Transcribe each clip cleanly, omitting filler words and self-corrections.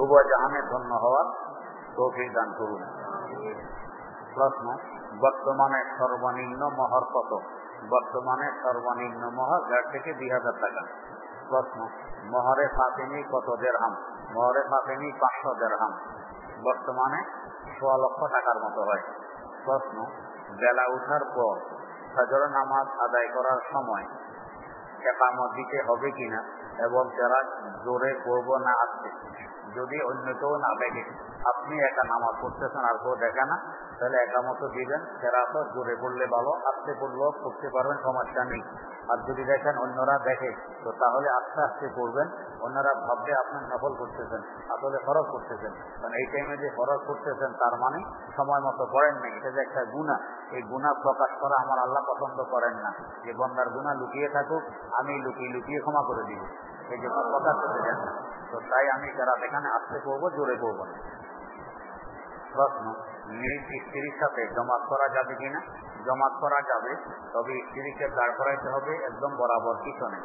উভয় জাহানে ধন্য হওয়ার তৌফিক দান করুন। প্রশ্ন, বর্তমানে সর্বনিম্ন মহর কত? বর্তমানে সর্বনিম্ন মহর 1000 থেকে 2000 টাকা। প্রশ্ন, মহরে ফাতেমি কত দিরহাম? মহরে ফাতেমি 500 দিরহাম, বর্তমানে 1.5 লক্ষ টাকার মতো হয়। প্রশ্ন, বেলা ওঠার পর ফজর নামাজ আদায় করার সময় ইকামত দিতে হবে কিনা এবং যারা জোরে পড়ব না আসছে, যদি অন্য কেউ না দেখে, আপনি একা নামাজ পড়তেছেন আর কেউ দেখে না, তাহলে একামত দিবেন। যারা তো জোরে পড়লে ভালো, আস্তে পড়লেও পড়তে পারবেন, সমস্যা নেই। আর যদি দেখেন অন্যরা দেখে, তো তাহলে আস্তে আস্তে পড়বেন। অন্যরা ভাববে আপনার নফল করতেছেন, আসলে ফরজ করতেছেন। কারণ এই টাইমে যে ফরজ করতেছেন তার মানে সময় মতো পড়েন না, এটা যে একটা গুনাহ। এই গুনাহ প্রকাশ করা আমার আল্লাহ পছন্দ করেন না। যে বন্দার গুনাহ লুকিয়ে থাকুক, আমি লুকিয়ে লুকিয়ে ক্ষমা করে দিব, এই জন্য প্রকাশ করতে দেন না। তো তাই আমি যারা এখানে আস্তে পড়বো, জোরে পড়বো না। প্রশ্ন, নিজ স্ত্রীর সাথে জমাত করা যাবে কিনা? জমাত করা যাবে, তবে স্ত্রীকে দাঁড় করাইতে হবে একদম বরাবর পিছনে।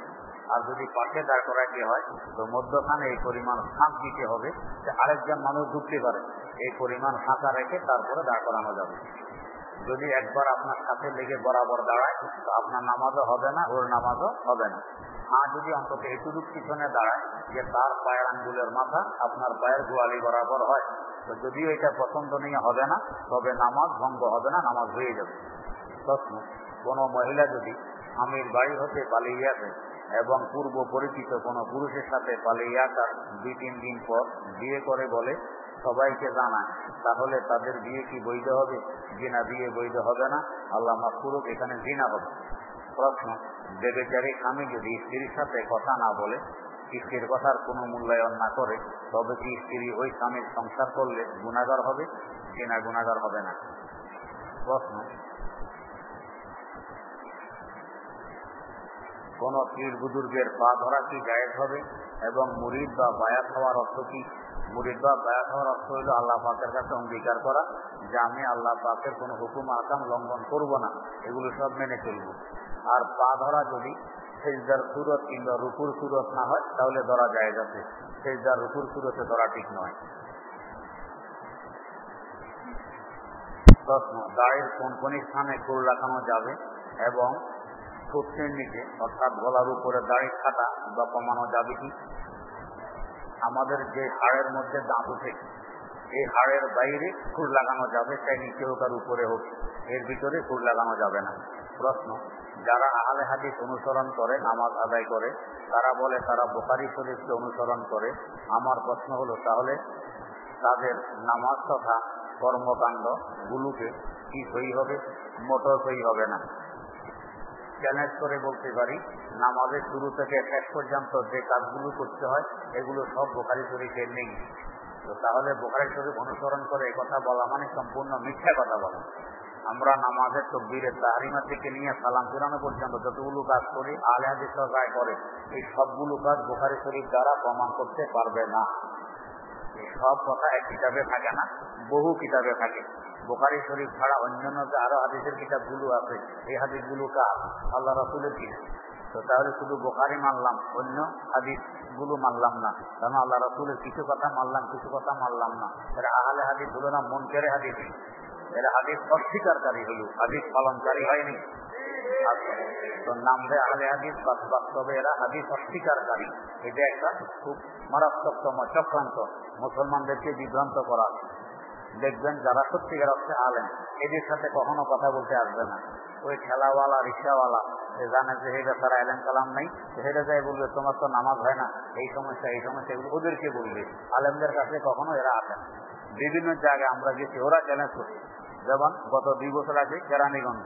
আর যদি পাশে দাঁড় করাইতে হয় তো মধ্যখানে এই পরিমাণ ফাঁক দিতে হবে যে আরেকজন মানুষ ঢুকতে পারে, এই পরিমাণ ফাঁকা রেখে তারপরে দাঁড় করানো যাবে। যদি একবার আপনার সাথে লেগে বরাবর দাঁড়ায় তো আপনার নামাজও হবে না, ওর নামাজও হবে না। যদি অন্তত এটুকু পিছনে দাঁড়ায় যে তার পায়ের আঙ্গুলের মাথা আপনার পায়ের গোয়ালি বরাবর হয়, তো যদিও এটা পছন্দনীয় হবে না, তবে নামাজ ভঙ্গ হবে না, নামাজ হয়ে যাবে। প্রশ্ন, কোন মহিলা যদি স্বামীর বাড়ি হতে পালিয়ে আসে এবং পূর্ব পরিচিত কোন পুরুষের সাথে পালিয়ে আসার 2-3 দিন পর বিয়ে করে বলে সবাইকে জানায়, তাহলে তাদের বিয়ে কি বৈধ হবে? জিনা বিয়ে বৈধ হবে না, আল্লাহ মাফ করুক, এখানে জিনা হবে। প্রশ্ন, বেবেচারী স্বামী যদি স্ত্রীর সাথে কথা না বলে, স্ত্রীর কথার কোনো মূল্যায়ন না করে, তবে কি স্ত্রী ওই স্বামীর সংসার করলে গুনাহগার হবে? জিনা গুনাহগার হবে না। প্রশ্ন, কোন পীর বুজুর্গের পা ধরা কি জায়েজ হবে এবং মুরিদ বা বায়াত হওয়ার অর্থ কি? মুরিদ বা বায়াত হওয়ার অর্থ হইল আল্লাহ পাকের কাছে অঙ্গীকার করা যে আমি আল্লাহ পাকের কোনো হুকুম আহকাম লঙ্ঘন করব না, এগুলো সব মেনে চলব। আর পা ধরা যদি সেজদার সুরত কিংবা রুকুর সুরত না হয় তাহলে ধরা জায়েজ আছে, সেজদার রুকুর সুরতে ধরা ঠিক নয়। প্রশ্ন, দাড়ির কোন কোন স্থানে কোর লাগানো যাবে এবং ঠোঁটের নিচে অর্থাৎ গলার উপরে দাড়ি কাটা বা কমানো যাবে কি? আমাদের যে হাড়ের মধ্যে দাঁত উঠে, এই হাড়ের বাইরে খুর লাগানো যাবে, তাই নিচে হোক আর উপরে হোক, এর ভিতরে খুর লাগানো যাবে না। প্রশ্ন, যারা আহলে হাদিস অনুসরণ করে নামাজ আদায় করে, তারা বলে তারা বুখারী শরীফকে অনুসরণ করে। আমার প্রশ্ন হলো, তাহলে তাদের নামাজ তথা কর্মকাণ্ড গুলোকে কি সই হবে? মোটর সই হবে না। চ্যালেঞ্জ করে বলতে পারি, নামাজের শুরু থেকে শেষ পর্যন্ত যে কাজগুলো করতে হয় এগুলো সব বুখারী শরীফে নেই। তো তাহলে বুখারী শরীফ অনুসরণ করে এই কথা বলা মানে সম্পূর্ণ মিথ্যা কথা বলা। আমরা নামাজের তাকবীরের তাহরিমা থেকে নিয়ে সালাম ফিরানো পর্যন্ত যতগুলো কাজ করি আহলে হাদিসরা যা করে, এই সবগুলো কাজ বুখারী শরীফ দ্বারা প্রমাণ করতে পারবে না। এই সব কথা এক কিতাবে থাকে না, বহু কিতাবে থাকে। বুখারী শরীফ ছাড়া অন্যান্য যে আরো হাদিসের কিতাবগুলো আছে, এই হাদিসগুলো কার? আল্লাহ রাসূলের কিতাব। তো তাহলে শুধু বুখারী মানলাম, অন্য হাদিসগুলো মানলাম না, কারণ আল্লাহ রাসূলের কিছু কথা মানলাম, কিছু কথা মানলাম না। এরা আহলে হাদিস হলো না, মুনকারে হাদিস। এরা হাদিস অস্বীকারী হলো, হাদিস পালনকারী হয়নি। তো নাম দেয় আহলে হাদিস, বাস্তবে এরা হাদিস অস্বীকারী। এটা একটা খুব মারাত্মকতম চক্রান্ত, মুসলমানদেরকে বিভ্রান্ত করা। দেখবেন যারা সত্যিকার অর্থে আলেম, এদের সাথে কখনো কথা বলতে আসবে না। ওই ঠেলাওয়ালা, রিক্সাওয়ালা জানে যে হেটা তারা এলেম কালাম নাই, হেটা যাই বলবে তোমার তো নামাজ হয় না, এই সমস্যা এই সমস্যা, এগুলো ওদেরকে বলবে। আলেমদের কাছে কখনো এরা আসে না। বিভিন্ন জায়গায় আমরা গেছি, ওরা চ্যালেঞ্জ করছে। যেমন গত 2 বছর আগে কেরানীগঞ্জ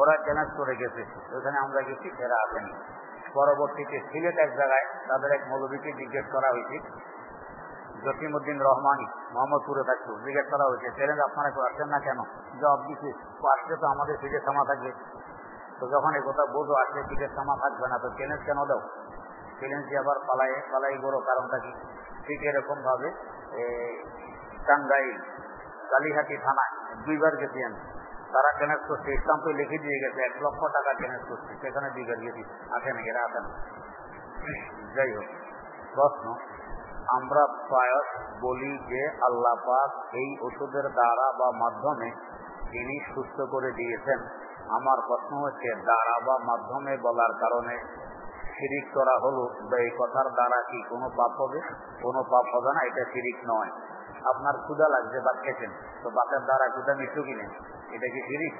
ওরা চ্যালেঞ্জ করে গেছে, ওখানে আমরা গেছি, এরা আসেনি। পরবর্তীতে সিলেট এক জায়গায় তাদের এক মৌলবীকে জিজ্ঞেস করা হয়েছে, জসিমউদ্দিন রহমানী মোহাম্মদপুরে থাকতো, জিজ্ঞেস করা হয়েছে চ্যালেঞ্জ আপনারা কেউ আসছেন না কেন? জবাব দিচ্ছে আসলে তো আমাদের সিটের সামা থাকবে। তো যখন এই কথা বোঝো আসলে সিটের সামা থাকবে না, তো চ্যালেঞ্জ কেন দাও? চ্যালেঞ্জ দিয়ে আবার পালাই বড় কারণটা কি? ঠিক এরকম ভাবে টাঙ্গাইল কালীহাটি থানায় 2 বার গেছি আমি, তারা চ্যালেঞ্জ করছে, স্টাম্পে লিখে দিয়ে গেছে 1 লক্ষ টাকা চ্যালেঞ্জ করছে, সেখানে 2 বার গেছি, আসে না, এরা আসে না। যাই হোক, প্রশ্ন, আমরা প্রায় বলি যে আল্লাহ পাক এই ওষুধের দ্বারা বা মাধ্যমে তিনি সুস্থ করে দিয়েছেন। আমার প্রশ্ন হচ্ছে, দ্বারা বা মাধ্যমে বলার কারণে শিরিক করা হলো বা এই কথার দ্বারা কি কোনো পাপ হবে? কোনো পাপ হবে না, এটা শিরিক নয়। আপনার ক্ষুধা লাগছে, ভাত খেয়েছেন, তো ভাতের দ্বারা ক্ষুধা মিটলো কিনে, এটা কি শিরিক?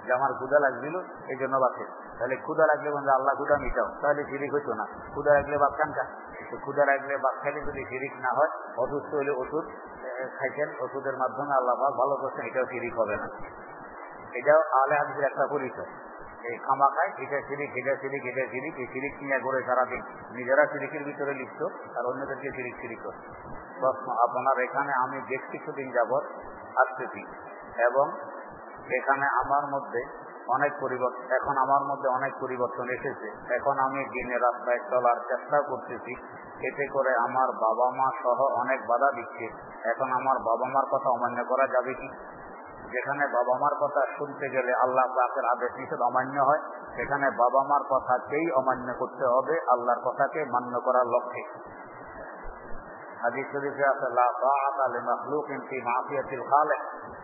যে আমার ক্ষুধা লাগছিল এই জন্য বাঁচে, তাহলে ক্ষুধা লাগলে বন্ধু আল্লাহ ক্ষুধা মিটাও, তাহলে শিরিক হইতো না। ক্ষুধা লাগলে ভাত খান খা, তো ক্ষুধা লাগলে ভাত খাইলে যদি শিরিক না হয়, অসুস্থ হইলে ওষুধ খাইছেন, ওষুধের মাধ্যমে আল্লাহ ভালো করছেন, এটাও শিরিক হবে না। এটাও আহলে হাদিসের একটা পরিচয়। এই খামা খায়, এটা শিরিক, এটা শিরিক, এটা শিরিক, এই শিরিক নিয়ে করে সারাদিন নিজেরা শিরিকের ভিতরে লিপ্ত আর অন্যদেরকে শিরিক শিরিক করে। প্রশ্ন, আপনার এখানে আমি বেশ কিছুদিন যাবৎ আসতেছি এবং এখানে আমার মধ্যে অনেক পরিবর্তন এসেছে। এখন আমি দিনে রাস্তায় চলার চেষ্টা করতেছি, এতে করে আমার বাবা মা সহ অনেক বাধা দিচ্ছে। এখন আমার বাবা মার কথা অমান্য করা যাবে কি? যেখানে বাবা মার কথা শুনতে গেলে আল্লাহ পাকের আদেশ নিষেধ অমান্য হয়, সেখানে বাবা মার কথাকেই অমান্য করতে হবে আল্লাহর কথাকে মান্য করার লক্ষ্যে। হাদিস শরীফে আছে, লা তাআতা লিমাখলুকিন ফি মাসিয়াতিল খালিক,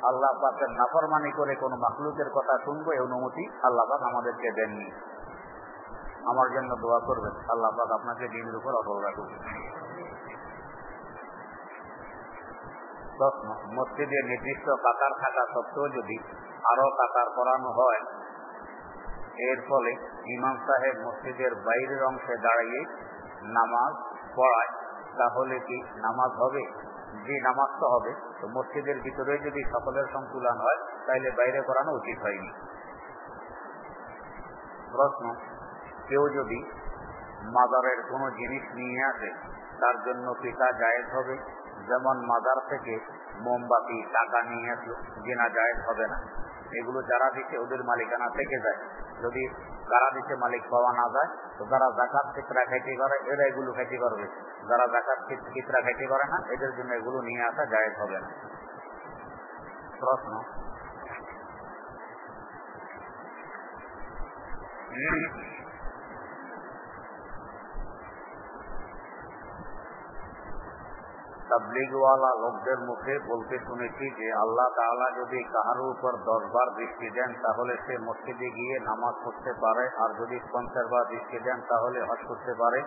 আল্লাহ পাকের নাফরমানি করে কোন মাখলুকের কথা শুনবো এই অনুমতি আল্লাহ পাক আমাদেরকে দেননি। আমার জন্য দোয়া করবেন, আল্লাহ পাক আপনাকে দ্বীনের উপর অটল রাখুন। প্রশ্ন, মসজিদে নির্দিষ্ট কাতার থাকা সত্ত্বেও যদি আরো কাতার করানো হয়, এর ফলে ইমাম সাহেব মসজিদের বাইরের অংশে দাঁড়িয়ে নামাজ পড়ায়, তাহলে কি নামাজ হবে? যে নামাজ তো হবে, তো মসজিদের ভিতরে যদি সকলের সংতুলন হয় তাহলে বাইরে করানো উচিত হয়নি। প্রশ্ন, কেউ যদি মাজারের কোনো জিনিস নিয়ে আসে তার জন্য কি তা জায়েজ হবে? যেমন মাজার থেকে মোমবাতি, টাকা নিয়ে আসলো, জেনা জায়েজ হবে না। এগুলো যারা দিচ্ছে ওদের মালিকানা থেকে যায়। যদি যারা দিচ্ছে মালিক পাওয়া না যায়, তো যারা জাকাত ফিতরা খাইতে পারে এরা এগুলো খাইতে পারবে, যারা জাকাত ফিতরা খাইতে পারে না এদের জন্য এগুলো নিয়ে আসা জায়েজ হবে না। প্রশ্ন, তাবলীগওয়ালা লোকদের মুখে বলতে শুনেছি যে আল্লাহ তাআলা যদি কাহার উপর 10 বার দৃষ্টি দেন তাহলে সে মসজিদে গিয়ে নামাজ পড়তে পারে, আর যদি 50 বার দৃষ্টি দেন তাহলে হজ করতে পারে,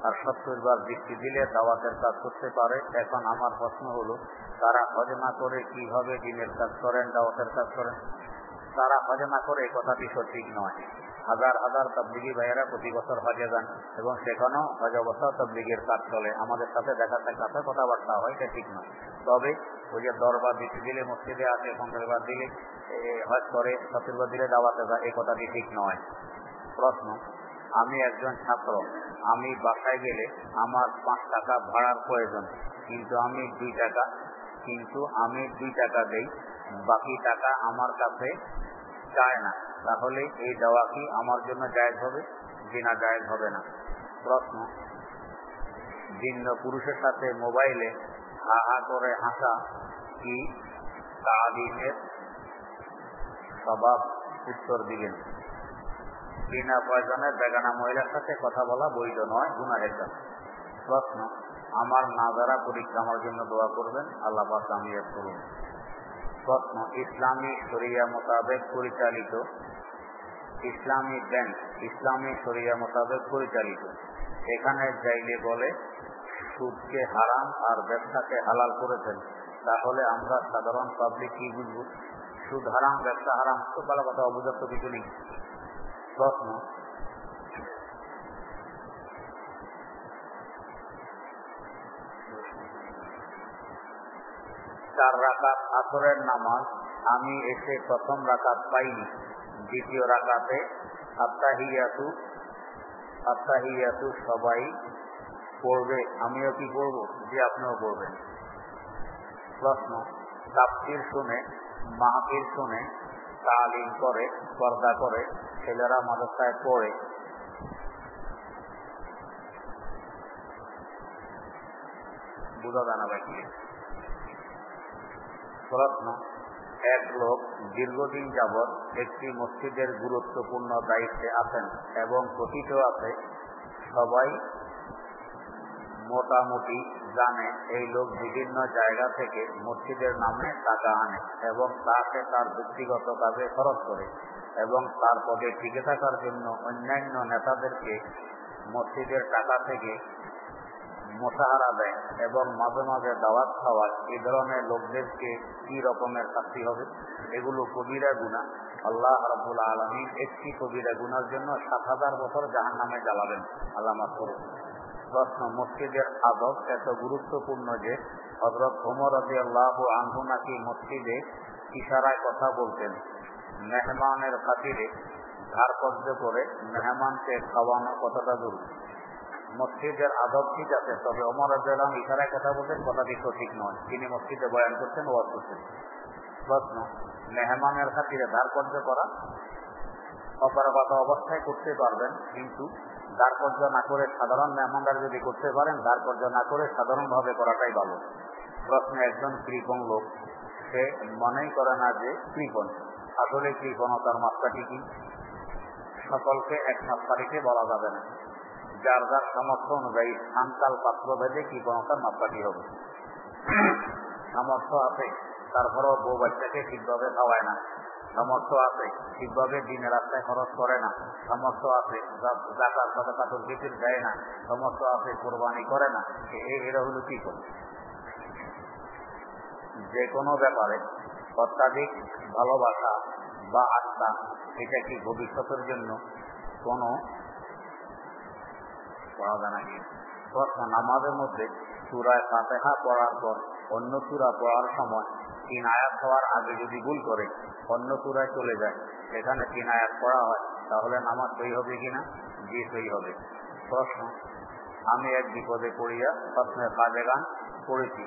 আর 70 বার দৃষ্টি দিলে দাওয়াতের কাজ করতে পারে। এখন আমার প্রশ্ন হলো, তারা হজ না করে কিভাবে দ্বীনের কাজ করেন, দাওয়াতের কাজ করেন? তারা হজ না করে এই কথাটি সঠিক নয়। হাজার হাজার তাবলীগী ভাইয়েরা প্রতি বছর হজে যান এবং সেখানেও হজ অবস্থা তাবলীগের কাজ চলে, আমাদের সাথে দেখা সাক্ষাৎ কথাবার্তা হয়, এটা ঠিক নয়। তবে ওই যে 10 বার দিতে দিলে মসজিদে আসে, 50 বার দিলে হজ করে, 70 বার দিলে দাওয়াতে যায়, এই কথাটি ঠিক নয়। প্রশ্ন, আমি একজন ছাত্র, আমি বাসায় গেলে আমার 5 টাকা ভাড়ার প্রয়োজন, কিন্তু আমি 2 টাকা দেই, বাকি টাকা আমার কাছে চায় না, তাহলে এই দেওয়া কি আমার জন্য জায়েজ হবে? না, জায়েজ হবে না। প্রশ্ন, ভিন্ন পুরুষের সাথে মোবাইলে হা হা করে হাসা কি তালিমের স্বভাব? উত্তর দিবেন, বিনা প্রয়োজনে বেগানা মহিলার সাথে কথা বলা বৈধ নয়, গুনাহের কাজ। প্রশ্ন, আমার নাজারা পরীক্ষা, আমার জন্য দোয়া করবেন, আল্লাহ পাক কামিয়াব করুন। প্রশ্ন, ইসলামী শরিয়া মোতাবেক পরিচালিত ইসলামী ব্যাংক ইসলামী শরিয়া মোতাবেক পরিচালিত, এখানে যাইলে বলে সুদকে হারাম আর ব্যবসাকে হালাল করেছেন, তাহলে আমরা সাধারণ পাবলিক কি বুঝবো? সুদ হারাম, ব্যবসা হারাম, তো ভালো কথা, অবুঝার তো কিছু নেই। প্রশ্ন, 4 রাকাত আসরের নামাজ আমি এসে প্রথম রাকাত পাইনি, দ্বিতীয় রাকাতে আত্তাহিয়াতু সবাই পড়বে, আমিও কি পড়ব? যে আপনিও পড়বেন। প্রশ্ন, তাফসীর শুনে, মাহফিল শুনে, তালিম করে, পর্দা করে ছেলেরা মাদ্রাসায় পড়ে, বুঝা যায় না ভাই। প্রশ্ন, এক লোক দীর্ঘদিন যাবৎ একটি মসজিদের গুরুত্বপূর্ণ দায়িত্বে আছেন এবং কথিত আছে সবাই মোটামুটি জানে এই লোক বিভিন্ন জায়গা থেকে মসজিদের নামে টাকা আনে এবং তাকে তার ব্যক্তিগত কাজে খরচ করে এবং তার পদে টিকে থাকার জন্য অন্যান্য নেতাদেরকে মসজিদের টাকা থেকে মোশাহারা দেয় এবং মাঝে মাঝে দাওয়াত খাওয়ায়, এই ধরনের লোকদেরকে কি রকমের শাস্তি হবে? এগুলো কবিরা গুনাহ। আল্লাহ রাব্বুল আলামিন একটি কবিরা গুনার জন্য ৭,০০০ বছর জাহান্নামে জ্বালাবেন। আল্লাহ মাফ করুন। প্রশ্ন, মসজিদের আদব এত গুরুত্বপূর্ণ যে হযরত ওমর রাদিয়াল্লাহু আনহু নাকি মসজিদে ইশারায় কথা বলতেন। মেহমানের খাতিরে ধার কর্জ করে মেহমানকে খাওয়ানো কতটা জরুরি? মসজিদের আদব ঠিক আছে, তবে ওমর রাদিয়াল্লাহু আনহু ইশারায় কথা বলতেন, কথাটি সঠিক নয়। তিনি মসজিদে বয়ান করতেন, ওয়াজ করতেন। প্রশ্ন, মেহমানের খাতিরে ধার কর্জ করা অপারগত অবস্থায় করতে পারবেন, কিন্তু ধার কর্জ না করে সাধারণ মেহমানরা যদি করতে পারেন, ধার কর্জ না করে সাধারণভাবে করাটাই ভালো। প্রশ্ন, একজন কৃপণ লোক, সে মনেই করে না যে কৃপণ, আসলে কৃপণতার মাত্রাটি কি? সকলকে এক মাত্রাটিকে বলা যাবে না, যার যার সামর্থ্য অনুযায়ী স্থানকাল পাত্র ভেদে কৃপণতার মাত্রাটি হবে। সামর্থ্য আছে, তারপরেও বউ বাচ্চাকে ঠিকভাবে খাওয়ায় না। সামর্থ্য আছে, ঠিকভাবে দিনের রাস্তায় খরচ করে না। সামর্থ্য আছে, যাকাত সাদাকাতুল ফিতর দেয় না। সামর্থ্য আছে, কোরবানি করে না। এরা হলো কি করে? যে কোনো ব্যাপারে অত্যাধিক ভালোবাসা বা আস্থা, এটা কি ভবিষ্যতের জন্য কোনো পড়া যায় নাকি? প্রশ্ন, নামাজের মধ্যে সূরা ফাতিহা পড়ার পর অন্য সূরা পড়ার সময় 3 আয়াত হওয়ার আগে যদি ভুল করে অন্য সূরায় চলে যায়, সেখানে 3 আয়াত পড়া হয়, তাহলে নামাজ সহি হবে কিনা? জি, সহি হবে। প্রশ্ন, আমি এক বিপদে পড়িয়া স্বপ্নের বাজেগান পড়েছি,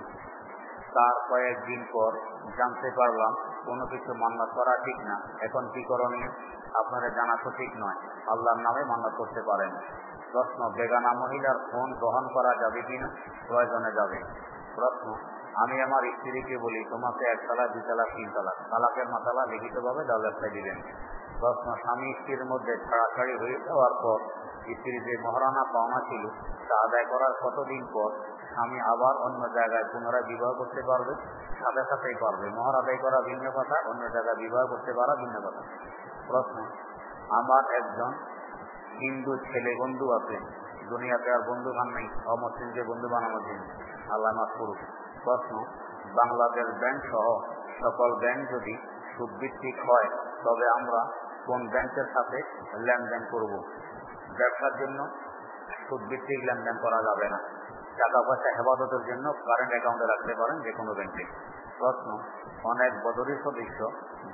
তার কয়েকদিন পর জানতে পারলাম কোনো কিছু মান্যত করা ঠিক না, এখন কি করণীয়? আপনারা জানা তো ঠিক নয়, আল্লাহর নামে মান্যত করতে পারেন। প্রশ্ন, বেগানা মহিলার ফোন গ্রহণ করা যাবে কিনা? প্রয়োজনে যাবে। প্রশ্ন, আমি আমার স্ত্রীকে বলি তোমাকে 1 তালাক 2 তালাক 3 তালাক, তালাকের মাসালা লিখিতভাবে দরখাস্ত দিবেন। প্রশ্ন, স্বামী স্ত্রীর মধ্যে ছাড়াছাড়ি হয়ে যাওয়ার পর স্ত্রীর যে মহারানা পাওনা ছিল তা আদায় করার কতদিন পর স্বামী আবার অন্য জায়গায় পুনরায় বিবাহ করতে পারবে? সাথে সাথেই পারবে। মোহর আদায় করা ভিন্ন কথা, অন্য জায়গায় বিবাহ করতে পারা ভিন্ন কথা। প্রশ্ন, আমার একজন হিন্দু ছেলে বন্ধু আছে, দুনিয়াতে আর বন্ধু বান নেই, অমুসলিমকে বন্ধু বানানোর জন্য। আল্লাহ মাফ করুক। প্রশ্ন, বাংলাদেশ ব্যাংক সহ সকল ব্যাংক যদি সুদভিত্তিক হয়, তবে আমরা কোন ব্যাংকের সাথে লেনদেন করব? ব্যবসার জন্য সুদভিত্তিক লেনদেন করা যাবে না। টাকা পয়সা হেফাজতের জন্য কারেন্ট অ্যাকাউন্টে রাখতে পারেন যে কোনো ব্যাংকে। প্রশ্ন, অনেক বদরি সদস্য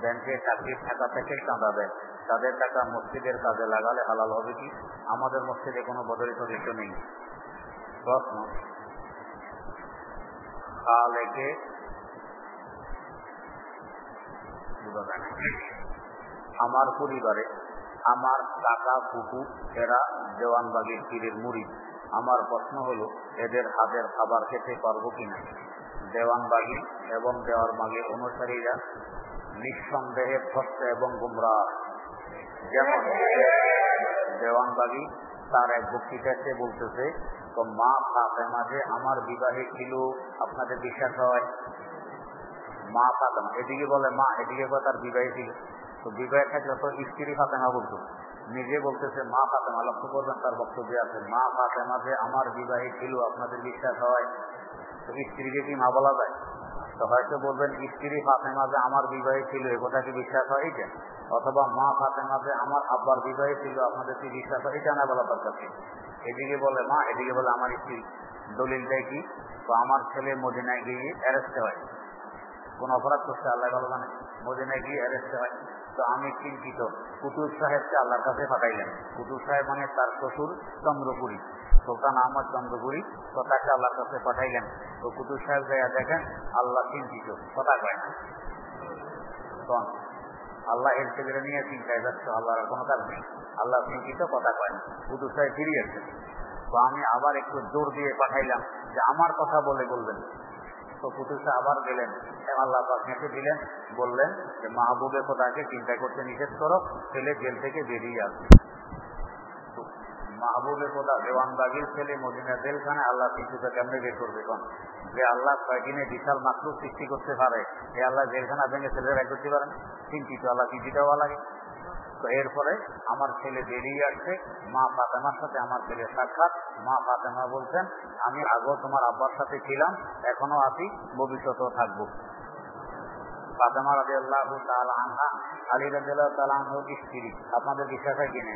ব্যাংকে চাকরির টাকা থেকে চাঁদা দেয়, তাদের টাকা মসজিদের কাজে লাগালে হালাল হবে কি? আমাদের মসজিদে কোনো বদরি সদস্য নেই। প্রশ্ন, খালেকে আমার পরিবারে আমার কাকা ফুফু এরা দেওয়ানবাগির পীরের মুরিদ। আমার প্রশ্ন হলো, এদের হাতের খাবার খেতে পারবো কিনা? দেওয়ানবাগি এবং দেওয়ানবাগির অনুসারীরা নিঃসন্দেহে ভ্রষ্ট এবং গুমরাহ। যেমন দেওয়ানবাগি তার এক বক্তৃতাতে বলতেছে, তো মা ফাতেমা যে আমার বিবাহে ছিল, আপনাদের বিশ্বাস হয়? মা ফাতেমা, এদিকে বলে মা, এদিকে বলে তার বিবাহে ছিল। তো বিবাহে থাকলে তো স্ত্রী ফাতেমা বলতো, নিজে বলতেছে মা ফাতেমা। লক্ষ্য করবেন তার বক্তব্যে আছে, মা ফাতেমা যে আমার বিবাহে ছিল, আপনাদের বিশ্বাস হয়? তো স্ত্রীকে কি মা বলা যায়? তো হয়তো বলবেন স্ত্রী ফাতেমা যে আমার বিবাহে ছিল, এ কথা কি বিশ্বাস হয়? এটা। অথবা মা ফাতেমা যে আমার আব্বার বিবাহে ছিল, আপনাদের কি বিশ্বাস হয়? এটা না বলা দরকার ছিল। এদিকে বলে মা, এদিকে বলে আমার স্ত্রী। দলিলটাই কি? তো আমার ছেলে মদিনায় গিয়ে অ্যারেস্ট হয়, কোন অপরাধ করছে আল্লাহ ভালো জানে, মদিনায় গিয়ে অ্যারেস্ট হয়। তো আমি চিন্তিত, কুতুব সাহেবকে আল্লাহর কাছে পাঠাইলেন। কুতুব সাহেব মানে তার শ্বশুর চন্দ্রপুরী, সুলতান আহমদ চন্দ্রপুরী, তো তাকে আল্লাহর কাছে পাঠাইলেন। তো কুতুব সাহেব যাইয়া দেখেন আল্লাহ চিন্তিত, কথা কয় না। তখন আল্লাহ এর ছেলেরা নিয়ে চিন্তায় যাচ্ছে, আল্লাহর কোনো কাজ নেই, আল্লাহ চিন্তিত, কথা কয় না। কুতুব সাহেব ফিরিয়েছে। তো আমি আবার একটু জোর দিয়ে পাঠাইলাম যে আমার কথা বলবেন। তো কুতুব সাহেব আবার গেলেন, আল্লাহ হেঁটে দিলেন, বললেন যে মাহবুবে খোদাকে চিন্তা করতে নিষেধ করো, ছেলে জেল থেকে বেরিয়ে আসবে। তো মাহবুবে খোদা দেওয়ানবাগির ছেলে মদিনা জেলখানে আল্লাহ শিশুকে কেমনে বের করবে? কোন যে আল্লাহ কয়েকদিনে বিশাল মাকলুক সৃষ্টি করতে পারে, এ আল্লাহ জেলখানা ভেঙে ছেলেরা এক করতে পারেন? চিন্তিত আল্লাহ কি দেওয়া লাগে? তো এরপরে আমার ছেলে বেরিয়ে আসছে, মা ফাতেমার সাথে আমার ছেলে সাক্ষাৎ। মা ফাতেমা বলছেন, আমি আগেও তোমার আব্বার সাথে ছিলাম, এখনো আছি, ভবিষ্যতেও থাকবো। ফাতেমা রাদিয়াল্লাহু তাআলা আনহা আলী রাদিয়াল্লাহু তাআলা আনহুর স্ত্রী। আপনাদের বিশ্বাস হয় কিনা?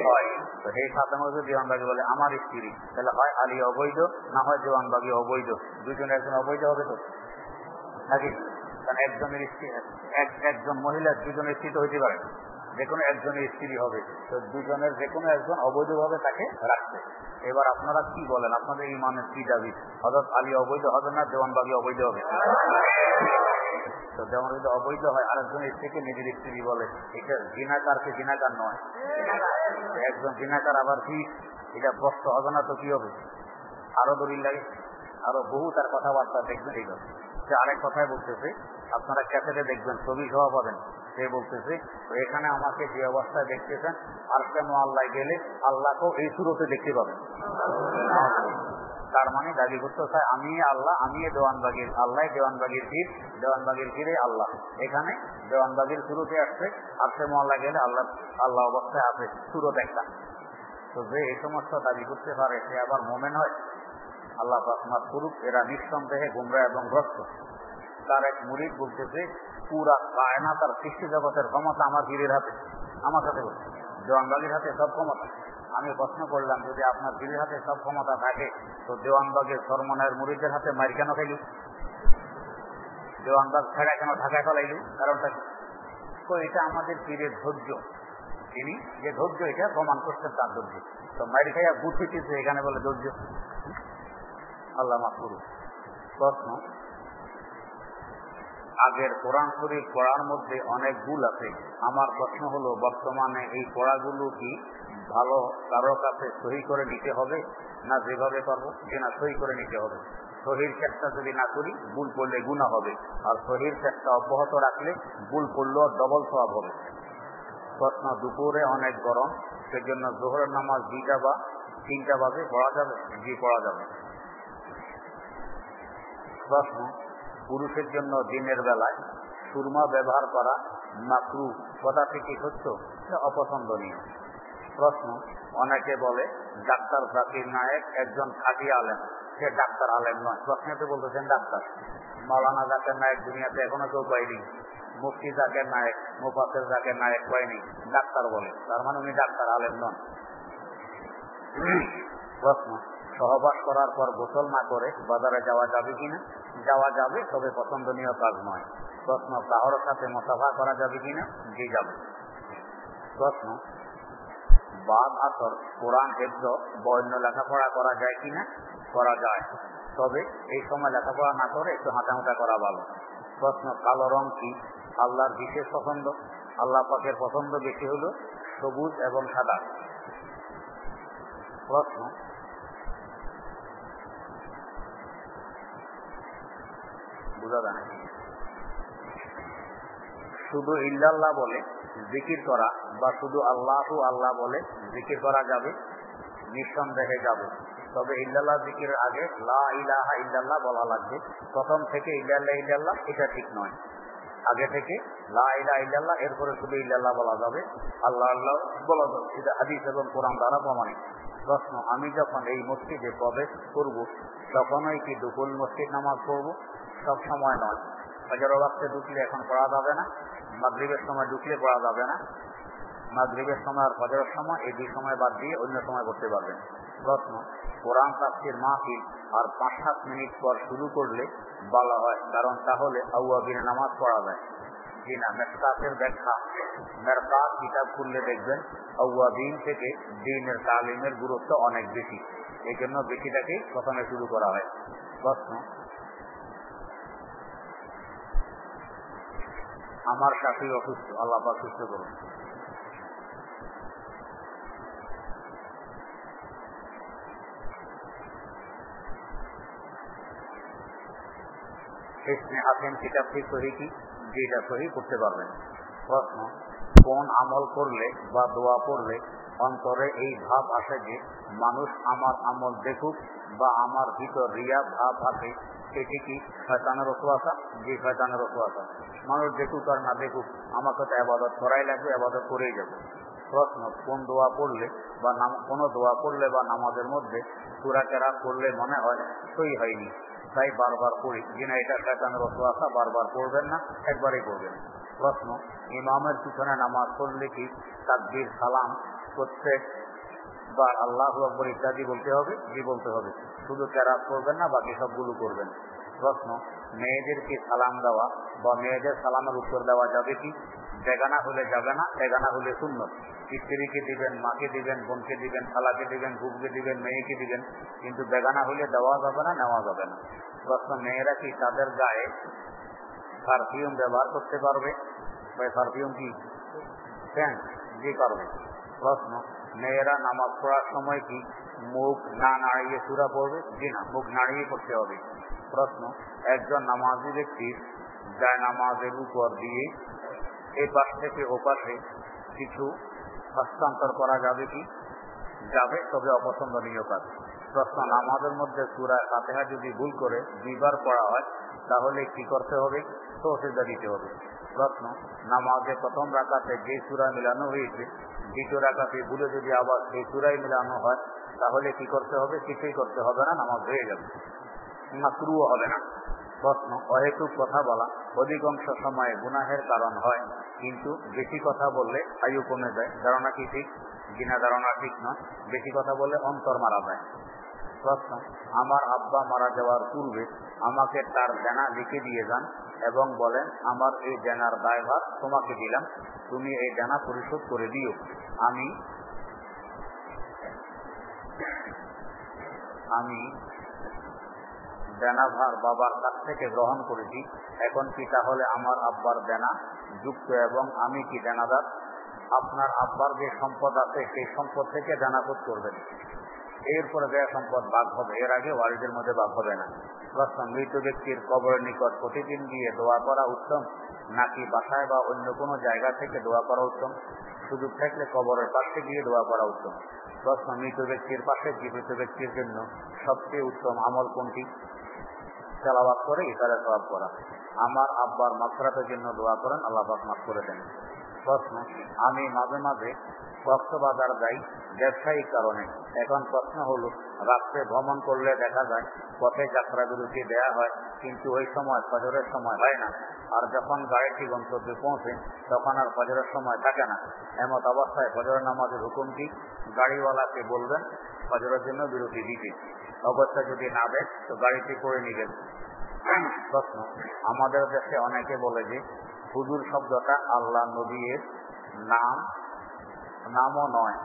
হয়। তো এই ফাতেমা যদি দেওয়ানবাগি বলে আমার স্ত্রী, তাহলে হয় আলী অবৈধ, না হয় দেওয়ানবাগি অবৈধ। দুজনে একজন অবৈধ হবে তো নাকি? কারণ একজনের স্ত্রী, একজন মহিলা দুজনের স্ত্রী তো হইতে পারে, যে কোনো একজনের স্ত্রী হবে। তো দুজনের যে কোনো একজন অবৈধভাবে তাকে রাখছে। এবার আপনারা কি বলেন, আপনাদের ইমানের কি দাবি? হযরত আলী অবৈধ হবে না দেওয়ানবাগি অবৈধ হবে? তো যেমন যদি অবৈধ হয়, আরেকজন স্ত্রীকে নিজের স্ত্রী বলে, এটা জিনাকারকে জিনাকার নয়। একজন জিনাকার আবার কি এটা প্রশ্ন হবে না? তো কি হবে? আরো দলিল লাগে, আরো বহু তার কথাবার্তা দেখবেন। এই সে আরেক কথায় বলতেছে, আপনারা ক্যাসেটে দেখবেন, ছবি সহ পাবেন। সে বলতেছে, এখানে আমাকে যে অবস্থায় দেখতেছেন, আর কেন আল্লাহ গেলে আল্লাহকেও এই সুরতে দেখতে পাবেন। তার মানে দাবি করতে চায় আমি আল্লাহ, আমি দেওয়ানবাগির আল্লাহ, দেওয়ানবাগির পীর, দেওয়ানবাগির পীরে আল্লাহ। এখানে দেওয়ানবাগির শুরুতে আসছে, আরশে মহল্লা গেলে আল্লাহ আল্লাহ অবস্থায় আছে, সুরত একটা। তো যে এই সমস্ত দাবি করতে পারে সে আবার মোমেন হয়? আল্লাহ রহমত করুক, এরা নিঃসন্দেহে গুমরা এবং গ্রস্ত। তার এক মুরিদ বলতেছে, পুরা কায়নাতের সৃষ্টি জগতের ক্ষমতা আমার পীরের হাতে। আমার সাথে বলছে দেওয়ানবাগির হাতে সব ক্ষমতা। আমি প্রশ্ন করলাম, যদি আপনার পীরের হাতে সব ক্ষমতা থাকে, তো দেওয়ানবাগের সরমনের মুরিদদের হাতে মার কেন খাইল? দেওয়ানবাগ ছেড়া কেন ঢাকা ফেলাইল? কারণটা কি? তো এটা আমাদের পীরের ধৈর্য, তিনি যে ধৈর্য এটা প্রমাণ করছেন তার ধৈর্য। তো মার খাইয়া বুঝিতেছে, এখানে বলে ধৈর্য। আল্লাহ মাফ করুন। প্রশ্ন, আগের কোরআন শরীফ পড়ার মধ্যে অনেক ভুল আছে। আমার প্রশ্ন হলো, বর্তমানে এই পড়াগুলো কি ভালো কারো কাছে সহি করে নিতে হবে, না যেভাবে পারবো কিনা সহি করে নিতে হবে? সহির চেষ্টা যদি না করি, ভুল করলে গুনাহ হবে, আর সহির চেষ্টা অব্যাহত রাখলে ভুল করলেও ডবল সওয়াব হবে। প্রশ্ন, দুপুরে অনেক গরম, সেজন্য জোহরের নামাজ 2টা বা 3টা বাজে পড়া যাবে? জি, পড়া যাবে। প্রশ্ন, পুরুষের জন্য দিনের বেলায় সুরমা ব্যবহার করা মাকরুহ, কথাটি কি সত্য না অপছন্দনীয়? প্রশ্ন, অনেকে বলে ডাক্তার জাকির নায়েক একজন খাঁটি আলেম, সে ডাক্তার আলেম নয়। প্রশ্নতে বলতেছেন ডাক্তার। মাওলানা জাকির নায়েক দুনিয়াতে এখনো কেউ পায়নি, মুফতি জাকির নায়েক, মুফাসসির জাকির নায়েক পায়নি, ডাক্তার বলে, তার মানে উনি ডাক্তার আলেম নন। প্রশ্ন, সহবাস করার পর গোসল না করে বাজারে যাওয়া যাবে কিনা? যাওয়া যাবে, তবে পছন্দনীয় কাজ নয়। প্রশ্ন, কারোর সাথে মুসাফা করা যাবে কিনা? জি, যাবে। প্রশ্ন, বাদ আসর কোরআন হেফজ বা অন্য লেখাপড়া করা যায় কিনা? করা যায়, তবে এই সময় লেখাপড়া না করে একটু হাঁটাহাঁটা করা ভালো। প্রশ্ন, কালো রং কি আল্লাহর বিশেষ পছন্দ? আল্লাহ পাকের পছন্দ বেশি হলো সবুজ এবং সাদা। প্রশ্ন, বুঝা যায় না, শুধু ইল্লাল্লাহ বলে জিকির করা বা শুধু আল্লাহু আল্লাহ বলে জিকির করা যাবে? নিঃসন্দেহে যাবে, তবে ইল্লাল্লাহ জিকিরের আগে লা ইলাহা ইল্লাল্লাহ বলা লাগবে। প্রথম থেকে ইল্লাল্লাহ ইল্লাল্লাহ এটা ঠিক নয়, আগে থেকে লা ইলাহা ইল্লাল্লাহ, এরপরে শুধু ইল্লাল্লাহ বলা যাবে, আল্লাহ আল্লাহ বলা যাবে। এটা হাদিস এবং কোরআন দ্বারা প্রমাণিত। প্রশ্ন, আমি যখন এই মসজিদে প্রবেশ করব, তখনই কি দুপুর মসজিদ নামাজ পড়ব? সব সময় নয়। ফজর ওয়াক্তে ঢুকলে এখন পড়া যাবে না, মাগরিবের সময় ঢুকলে পড়া যাবে না। মাগরিবের সময় আর ফজরের সময়, এই 2 সময় বাদ দিয়ে অন্য সময় করতে পারবেন। প্রশ্ন, কোরআন তাফসীর মাহফিল আর 5-7 মিনিট পর শুরু করলে ভালো হয়, কারণ তাহলে আউয়াবিনে নামাজ পড়া যায়। জি না, মেরকাতের ব্যাখ্যা, মেরকাত কিতাব খুললে দেখবেন আউয়াবিন থেকে দ্বীনের তালিমের গুরুত্ব অনেক বেশি, এই জন্য বেশিটাকেই প্রথমে শুরু করা হয়। প্রশ্ন, আমার শাশুড়ি অসুস্থ, আল্লাহ পাক সুস্থ করুন। ইসনে হাসিন কিতাবটি সহি কি? যেটা সহি করতে পারবেন। প্রশ্ন, কোন আমল করলে বা দোয়া পড়লে অন্তরে এই ভাব আসে যে মানুষ আমার আমল দেখুক বা আমার ভিতর রিয়া ভাব আসে, এটি কি শয়তানের ওয়াসওয়াসা? যে শয়তানের ওয়াসওয়াসা। মানুষ দেখুক আর না দেখুক, আমাকে তো ইবাদত করাই লাগবে, ইবাদত করেই যাব। প্রশ্ন, কোন দোয়া পড়লে বা কোনো দোয়া পড়লে বা নামাজের মধ্যে সূরা কেরাত পড়লে মনে হয় সই হয়নি, তাই বারবার পড়ি, যিনি এটা শয়তানের ওয়াসওয়াসা, বারবার পড়বেন না, একবারই পড়বেন। প্রশ্ন, ইমামের পিছনে নামাজ পড়লে কি তাকবীর সালাম প্রত্যেক বার আল্লাহু আকবার ইত্যাদি বলতে হবে? জি বলতে হবে। শুধু কেরাত করবেন না, বাকি সবগুলো করবেন। প্রশ্ন, মেয়েদেরকে সালাম দেওয়া বা মেয়েদের সালামের উত্তর দেওয়া যাবে কি? বেগানা হলে যাবে না, বেগানা হলে সুন্নত। স্ত্রীকে দিবেন, মাকে দিবেন, বোনকে দিবেন, খালাকে দিবেন, বুবকে দিবেন, মেয়েকে দিবেন, কিন্তু বেগানা হলে দেওয়া যাবে না, নেওয়া যাবে না। প্রশ্ন, মেয়েরা কি তাদের গায়ে পারফিউম ব্যবহার করতে পারবে? পারফিউম কি জি পারবে। প্রশ্ন, মেয়েরা নামাজ পড়ার সময় কি মুখ না নাড়িয়ে সূরা পড়বে? জি না, মুখ নাড়িয়ে পড়তে হবে। প্রশ্ন, একজন নামাজি ব্যক্তির যায় নামাজের উপর দিয়ে এ পাশ থেকে ও পাশে কিছু হস্তান্তর করা যাবে কি? যাবে, তবে অপছন্দনীয় কাজ। প্রশ্ন, নামাজের মধ্যে সূরা ফাতিহা যদি ভুল করে 2 বার পড়া হয় তাহলে কি করতে হবে? তো সিজদা দিতে হবে। প্রশ্ন, নামাজে প্রথম রাকাতে যে সূরা মিলানো হয়েছে দ্বিতীয় রাকাতে ভুলে যদি আবার সেই সূরাই মিলানো হয় তাহলে কি করতে হবে? কিছুই করতে হবে না, নামাজ হয়ে যাবে, মাকরুও হবে না। প্রশ্ন, অহেতুক কথা বলা অধিকাংশ সময়ে গুনাহের কারণ হয়, কিন্তু বেশি কথা বললে আয়ু কমে যায়, ধারণা কি ঠিক? জিনা ধারণা ঠিক নয়, বেশি কথা বললে অন্তর মারা যায়। প্রশ্ন, আমার আব্বা মারা যাওয়ার পূর্বে আমাকে তার দেনা লিখে দিয়ে যান এবং বলেন আমার এই দেনার দায়ভার তোমাকে দিলাম, তুমি এই দেনা পরিশোধ করে দিও। আমি দেনাভার বাবার কাছ থেকে গ্রহণ করেছি, এখন কি তাহলে আমার আব্বার দেনা যুক্ত এবং আমি কি দেনাদার? আপনার আব্বার যে সম্পদ আছে সেই সম্পদ থেকে দেনা শোধ করবেন, এরপরে যে সম্পদ ভাগ হবে, এর আগে ওয়ারিদের মধ্যে ভাগ হবে না। প্রশ্ন, মৃত ব্যক্তির কবরের নিকট প্রতিদিন গিয়ে দোয়া করা উত্তম নাকি বাসায় বা অন্য কোনো জায়গা থেকে দোয়া করা উত্তম? সুযোগ থাকলে কবরের পাশে গিয়ে দোয়া করা উত্তম। প্রশ্ন, মৃত ব্যক্তির পাশে জীবিত ব্যক্তির জন্য সবচেয়ে উত্তম আমল কোনটি? তেলাওয়াত করে ইশারা সওয়াব করা। আমার আব্বার মাগফিরাতের জন্য দোয়া করেন, আল্লাহ পাক মাফ করে দেন। প্রশ্ন, আমি মাঝে মাঝে কক্সবাজার যাই ব্যবসায়িক কারণে। এখন প্রশ্ন হলো, রাত্রে ভ্রমণ করলে দেখা যায় পথে যাত্রা বিরতি দেয়া হয়, কিন্তু ওই সময় ফজরের সময় হয় না, আর যখন গাড়িটি গন্তব্যে পৌঁছে তখন আর ফজরের সময় থাকে না। এমত অবস্থায় ফজরের নামাজের হুকুম কি? গাড়িওয়ালাকে বলবেন ফজরের জন্য বিরতি দিতে, অবস্থা যদি না দেয় তো গাড়িটি করে নিবেন। প্রশ্ন, আমাদের দেশে অনেকে বলে যে হুজুর শব্দটা আল্লাহ নবীর নামও নয়,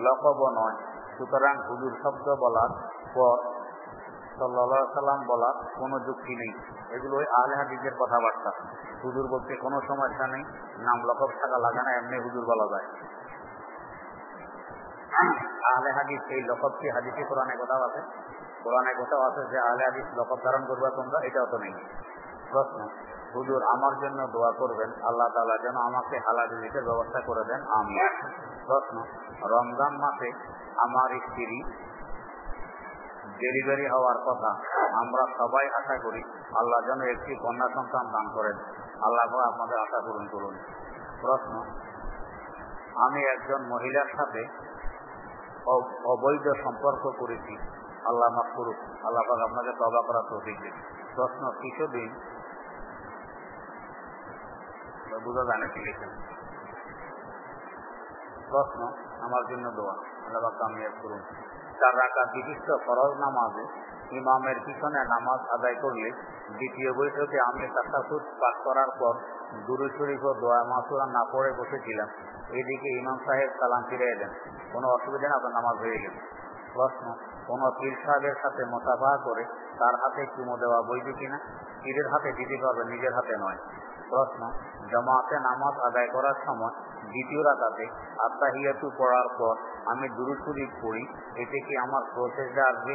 লকবও নয়, সুতরাং হুজুর শব্দ বলার পর সাল্লাল্লাহু আলাইহি সাল্লাম বলার কোনো যুক্তি নেই। এগুলো ওই আহলে হাদিসের কথাবার্তা। হুজুর বলতে কোনো সমস্যা নেই, নাম লকব থাকা লাগে না, এমনি হুজুর বলা যায়। আহলে হাদিস এই লকবটি হাদিসে কোরআনে কোথাও আছে? কোরআনে কোথাও আছে যে আহলে হাদিস লকব ধারণ করবে তোমরা? এটাও তো নেই। প্রশ্ন, হুজুর আমার জন্য দোয়া করবেন, আল্লাহ তাআলা যেন আমাকে হালাল রিজিকের ব্যবস্থা করে দেন, আমিন। প্রশ্ন, রমজান মাসে আমার স্ত্রী ডেলিভারি হওয়ার কথা, আমরা সবাই আশা করি আল্লাহ যেন একটি কন্যা সন্তান দান করেন, আল্লাহ আপনাদের আশা পূরণ করুন। প্রশ্ন, আমি একজন মহিলার সাথে অবৈধ সম্পর্ক করেছি, আল্লাহ মাফ করুক, আল্লাহ পাক আপনাকে তওবা করার তৌফিক দিন। প্রশ্ন, কিছুদিন বুঝা যায় না কি লিখেন। প্রশ্ন, আমার জন্য দোয়া, আল্লাহ পাক কামিয়াব করুন। 4 রাকাত বিশিষ্ট ফরজ নামাজে ইমামের পিছনে নামাজ আদায় করলে দ্বিতীয় বৈঠকে আমি তাশাহুদ পাঠ করার পর দুরূদ শরীফ ও দোয়া মাসুরা না পড়ে বসেছিলাম, এদিকে ইমাম সাহেব সালাম ফিরিয়ে দেন, কোনো অসুবিধা না, আপনার নামাজ হয়ে গেল। প্রশ্ন, কোন পীর সাহেবের সাথে মুসাফাহা করে তার হাতে চুমো দেওয়া বৈধ কিনা? পীরের হাতে দিতে পারবে, নিজের হাতে নয়। প্রশ্ন, জামাতে নামাজ আদায় করার সময় দ্বিতীয় রাকাতে আত্তাহিয়াতু পড়ার পর আমি দুরূদ শরীফ পড়ি, এতে কি আমার প্রসেসটা আসবে?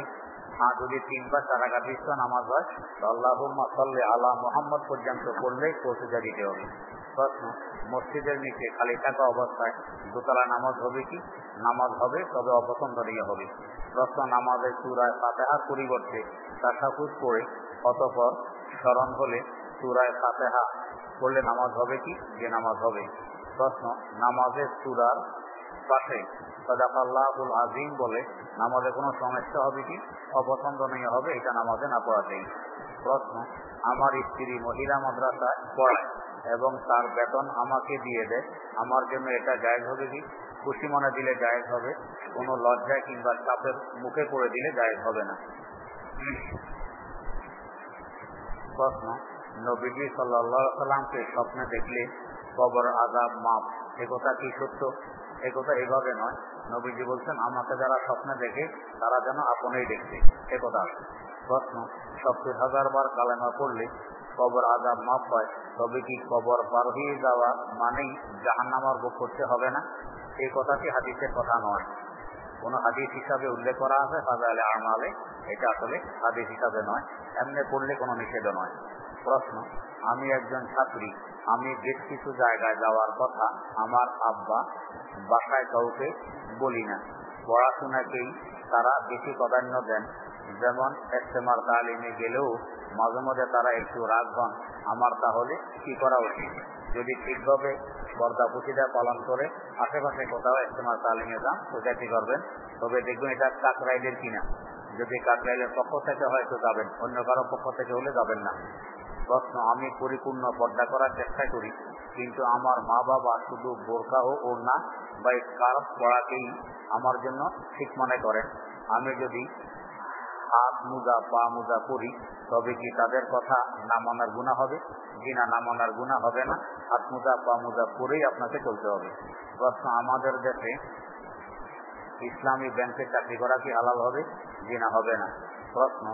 হ্যাঁ, যদি 3 বা 4 রাকাত বিশিষ্ট নামাজ হয় তো আল্লাহুম্মা সাল্লি আলা মুহাম্মদ পর্যন্ত পড়লেই প্রসেসটা দিতে হবে। প্রশ্ন, মসজিদের নিচে খালি থাকা অবস্থায় দোতলা নামাজ হবে কি? নামাজ হবে, তবে অপছন্দনীয় হবে। প্রশ্ন, নামাজের সূরা ফাতিহার পরিবর্তে তাশাহুদ পড়ে অতঃপর স্মরণ হলে সূরা ফাতিহা পড়লে নামাজ হবে কি? যে নামাজ হবে। প্রশ্ন, নামাজের সূরার পাশে সাদাকাল্লাহুল আযীম বলে নামাজে কোনো সমস্যা হবে কি? অপছন্দনীয় হবে, এটা নামাজে না পড়াতেই। প্রশ্ন, আমার স্ত্রী মহিলা মাদ্রাসায় পড়ায় এবং তার বেতন আমাকে দিয়ে দেয়, আমার জন্য এটা জায়েজ হবে কি? খুশি মনে দিলে জায়েজ হবে, কোনো লজ্জা কিংবা চাপের মুখে পড়ে দিলে জায়েজ হবে না। প্রশ্ন, নবীজি সাল্লাল্লাহু আলাইহি সাল্লামকে স্বপ্নে দেখলে কবর আযাব মাফ, একথা কি সত্য? একথা এভাবে নয়, নবীজি বলছেন আমাকে যারা স্বপ্নে দেখে তারা যেন আপনেই দেখছে, একথা। প্রশ্ন, 70,000 বার কালেমা পড়লে কবর আযাব মাফ হয়, তবে কি কবর পার হয়ে যাওয়া মানেই জাহান্নামের ভোগ করতে হবে না? এই কথাটি হাদিসের কথা নয়, কোন হাদিস হিসাবে উল্লেখ করা আছে ফাযাইলে আমালে, এটা আসলে হাদিস হিসাবে নয়, এমনি পড়লে কোনো নিষেধ নয়। প্রশ্ন, আমি একজন ছাত্রী, আমি বেশ কিছু জায়গায় যাওয়ার কথা আমার আব্বা বাসায় কাউকে বলি না, পড়াশোনাকেই তারা বেশি প্রাধান্য দেন, যেমন ইস্তেমার তালিমে গেলেও মাঝে মাঝে তারা একটু রাগ হন, আমার তাহলে কি করা উচিত? যদি ঠিকভাবে বর্দাপুশিদা পালন করে আশেপাশে কোথাও ইস্তেমার তালিমে যান, ওটা কি করবেন, তবে দেখবেন এটা কাকরাইলের কিনা, যদি কাকরাইলের পক্ষ থেকে হয়তো যাবেন, অন্য কারো পক্ষ থেকে হলে যাবেন না। প্রশ্ন, আমি পরিপূর্ণ পর্দা করার চেষ্টা করি, কিন্তু আমার মা বাবা শুধু বোরকা ও ওড়না বা স্কার্ফ পরাকেই আমার জন্য ঠিক মনে করেন, আমি যদি হাত মোজা পা মোজা পরি তবে কি তাদের কথা না মানার গুনাহ হবে? জি না, না মানার গুনাহ হবে না, হাত মোজা পা মোজা পরেই আপনাকে চলতে হবে। প্রশ্ন, আমাদের দেশে ইসলামী ব্যাংকে চাকরি করা কি হালাল হবে? জি না, হবে না। প্রশ্ন,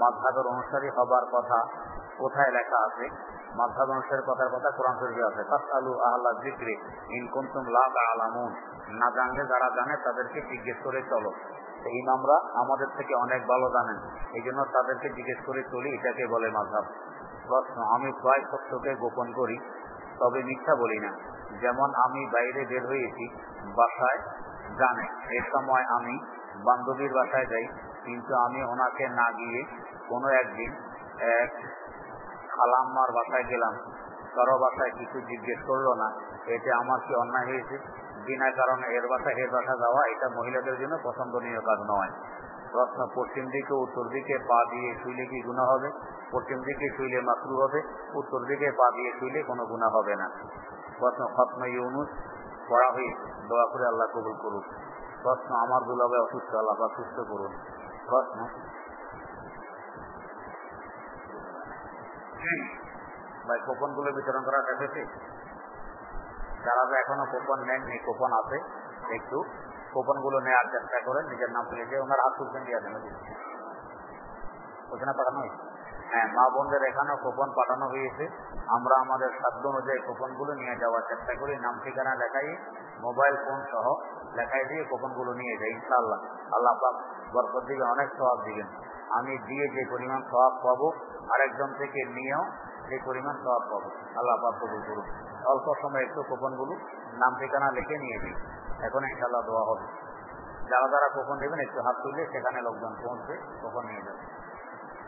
মাযহাবের অনুসারী হবার কথা কোথায় লেখা আছে? মাযহাব অনুসারী কথার কথা কোরআন শরীফে আছে, ফাসআলু আহলা যিকরি ইন কুনতুম লা তা'লামুন, না জানলে যারা জানে তাদেরকে জিজ্ঞেস করে চলো। ইমামরা আমাদের থেকে অনেক ভালো জানেন, এই জন্য তাদেরকে জিজ্ঞেস করে চলি, এটাকে বলে মাযহাব। প্রশ্ন, আমি প্রায় সত্যকে গোপন করি, তবে মিথ্যা বলি না, যেমন আমি বাইরে বের হয়েছি, বাসায় জানে, এ সময় আমি বান্ধবীর বাসায় যাই, কিন্তু আমি ওনাকে না গিয়ে কোনো একদিন এক খালাম্মার বাসায় গেলাম, কারো বাসায় কিছু জিজ্ঞেস করলো না, এতে আমার কি অন্যায় হয়েছে? বিনা কারণে এর বাসা যাওয়া এটা মহিলাদের জন্য পছন্দনীয় কাজ নয়। প্রশ্ন, পশ্চিম দিকে উত্তর দিকে পা দিয়ে শুইলে কি গুনাহ হবে? পশ্চিম দিকে শুইলে মাকরুহ হবে, উত্তর দিকে পা দিয়ে শুইলে কোনো গুনাহ হবে না। প্রশ্ন, খতমে ইউনুস পড়া হয়ে দোয়া করে আল্লাহ কবুল করুন। প্রশ্ন, আমার দুলাভাই অসুস্থ, আল্লাহ পাক সুস্থ করুন। প্রশ্ন, ভাই কুপনগুলো বিতরণ করা শেষে যারা এখনো কুপন নেননি, কুপন আছে, একটু কুপনগুলো নেওয়ার চেষ্টা করেন, নিজের নাম লিখে ওনার হাত তুলছেন দিয়ে দেন, ওখানে পাঠানো হয়েছে। হ্যাঁ, মা বোনদের এখানেও কুপন পাঠানো হয়েছে, আমরা আমাদের সাধ্য অনুযায়ী কুপনগুলো নিয়ে যাওয়ার চেষ্টা করি, নাম ঠিকানা লেখাই মোবাইল ফোন সহ লেখাই দিয়ে কুপনগুলো নিয়ে যাই, ইনশাআল্লাহ আল্লাহ পাক বরকত দিবেন, অনেক সওয়াব দিবেন। আমি দিয়ে যে পরিমাণ সওয়াব পাবো আরেকজন থেকে নিয়েও যে পরিমাণ সওয়াব পাবো, আল্লাহ পাক কবুল করুন। অল্প সময় একটু কুপনগুলো নাম ঠিকানা লিখে নিয়ে দিই, এখন ইনশাআল্লাহ দোয়া হবে। যারা যারা কুপন দেবেন একটু হাত তুললে সেখানে লোকজন পৌঁছে কুপন নিয়ে যাবে।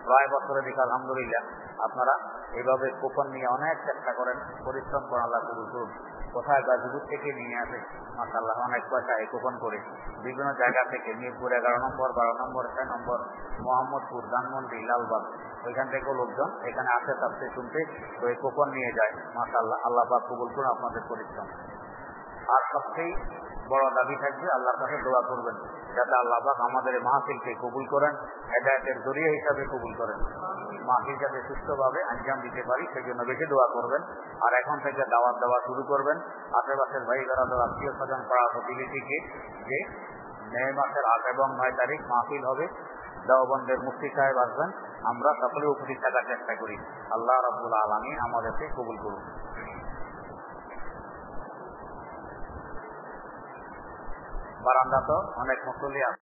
প্রায় বছরের দিকে আলহামদুলিল্লাহ আপনারা এভাবে কুপন নিয়ে অনেক চেষ্টা করেন, পরিশ্রম করেন, আল্লাহ কবুল করুন। কোথায় গাজীপুর থেকে নিয়ে আসে মাশাআল্লাহ অনেক পয়সা এই কুপন করে, বিভিন্ন জায়গা থেকে মিরপুর 11 নম্বর 12 নম্বর 6 নম্বর মোহাম্মদপুর ধানমন্ডি লালবাগ ওইখান থেকেও লোকজন এখানে আসে থাকতে শুনতে, তো এই কুপন নিয়ে যায়, মাশাআল্লাহ আল্লাহ পাক কবুল করুন আপনাদের পরিশ্রম। আর সবচেয়ে বড় দাবি থাকবে আল্লাহর কাছে দোয়া করবেন যাতে আল্লাহ পাক আমাদের মাহফিলকে কবুল করেন, হেদায়েতের জরিয়া হিসাবে কবুল করেন, মাহফিল যাতে সুস্থভাবে আঞ্জাম দিতে পারি সেজন্য বেশি দোয়া করবেন। আর এখন থেকে দাওয়াত দেওয়া শুরু করবেন আশেপাশের ভাই যারা আত্মীয় স্বজন পাড়া প্রতিবেশীকে, যে মে মাসের 8 এবং 9 তারিখ মাহফিল হবে, দেওবন্দের মুফতি সাহেব আসবেন, আমরা সকলে উপস্থিত থাকার চেষ্টা করি। আল্লাহ রাব্বুল আলামিন আমাদেরকে কবুল করুন। বারান্দা তো অনেক মুসল্লি আছে।